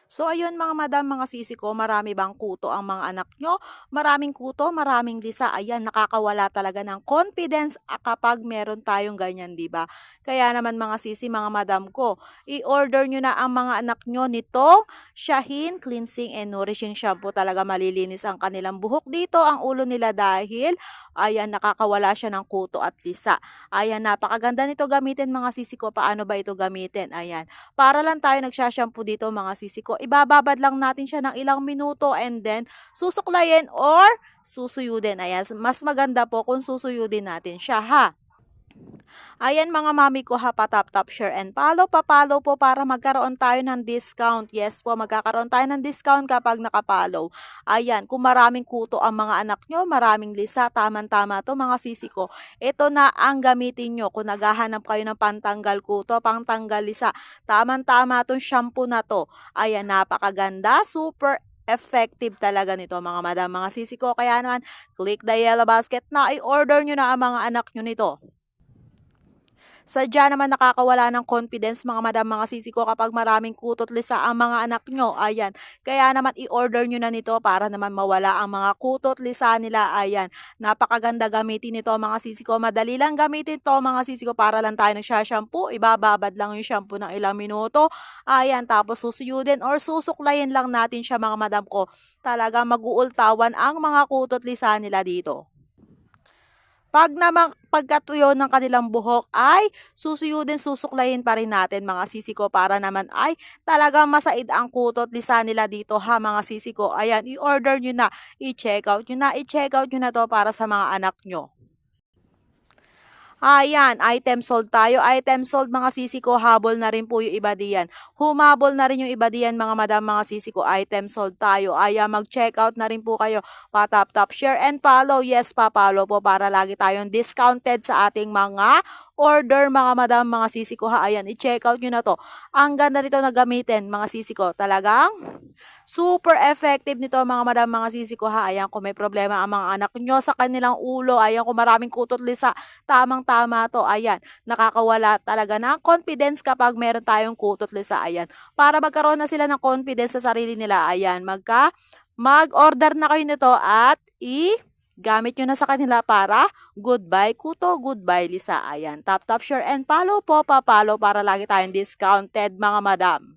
So ayun mga madam, mga sisi ko, marami bang kuto ang mga anak nyo? Maraming kuto, maraming lisa. Ayan, nakakawala talaga ng confidence kapag meron tayong ganyan, di ba? Kaya naman mga sisi, mga madam ko, i-order nyo na ang mga anak nyo nitong Shaheen Cleansing and Nourishing Shampoo. Talaga malilinis ang kanilang buhok dito, ang ulo nila dahil, ayan, nakakawala siya ng kuto at lisa. Ayan, napakaganda nito gamitin mga sisi ko. Paano ba ito gamitin? Ayan. Para lang tayo nagsha-shampoo dito mga sisi ko, ibababad lang natin siya ng ilang minuto and then susuklayin or susuyudin. Ayan, mas maganda po kung susuyudin natin siya ha. Ayan mga mami ko ha, pa-tap-tap, share and follow. Pa-follow po para magkaroon tayo ng discount. Yes po, magkakaroon tayo ng discount kapag nakapollow. Ayan, kung maraming kuto ang mga anak nyo, maraming lisa, tama-tama to mga sisi ko. Ito na ang gamitin nyo kung naghahanap kayo ng pantanggal kuto, pangtanggal lisa. Tama-tama tong shampoo na to. Ayan, napakaganda, super effective talaga nito mga madam, mga sisi ko. Kaya naman, click the yellow basket na i-order nyo na ang mga anak nyo nito. Sadya naman nakakawala ng confidence mga madam, mga sisi ko kapag maraming kutot lisa ang mga anak nyo. Ayan. Kaya naman i-order nyo na nito para naman mawala ang mga kutot lisa nila. Ayan. Napakaganda gamitin nito mga sisi ko. Madali lang gamitin to mga sisi ko, para lang tayo nagsha-shampoo. Ibababad lang yung shampoo ng ilang minuto. Ayan. Tapos susuyudin or susuklayin lang natin siya mga madam ko. Talaga mag-uultawan ang mga kutot lisa nila dito. Pag naman pagkatuyo ng kanilang buhok ay susuyudin, susuklayin pa rin natin mga sisi ko, para naman ay talagang masaid ang kutot lisa nila dito ha mga sisi ko. Ayan, i-order nyo na, i-check out nyo na, i-check out nyo na to para sa mga anak nyo. Ayan, item sold tayo. Item sold mga sisi ko, habol na rin po yung iba diyan. Humabol na rin yung iba diyan mga madam, mga sisi ko. Item sold tayo. Ayan, mag-check out na rin po kayo. Pa-tap-tap, share and follow. Yes, pa-follow po para lagi tayong discounted sa ating mga order mga madam, mga sisi ko ha. Ayan, i-check out nyo na to. Ang ganda nito na gamitin mga sisi ko. Talagang super effective nito mga madam, mga sisi ko ha. Ayan, kung may problema ang mga anak nyo sa kanilang ulo, ayan, kung maraming kutot lisa, tamang-tama to. Ayan, nakakawala talaga ng confidence kapag meron tayong kutot lisa. Ayan, para magkaroon na sila ng confidence sa sarili nila. Ayan, mag-order na kayo nito at gamit nyo na sa kanila para goodbye kuto, goodbye lisa. Ayan, tap tap, share and follow po, pa-follow para lagi tayong discounted mga madam.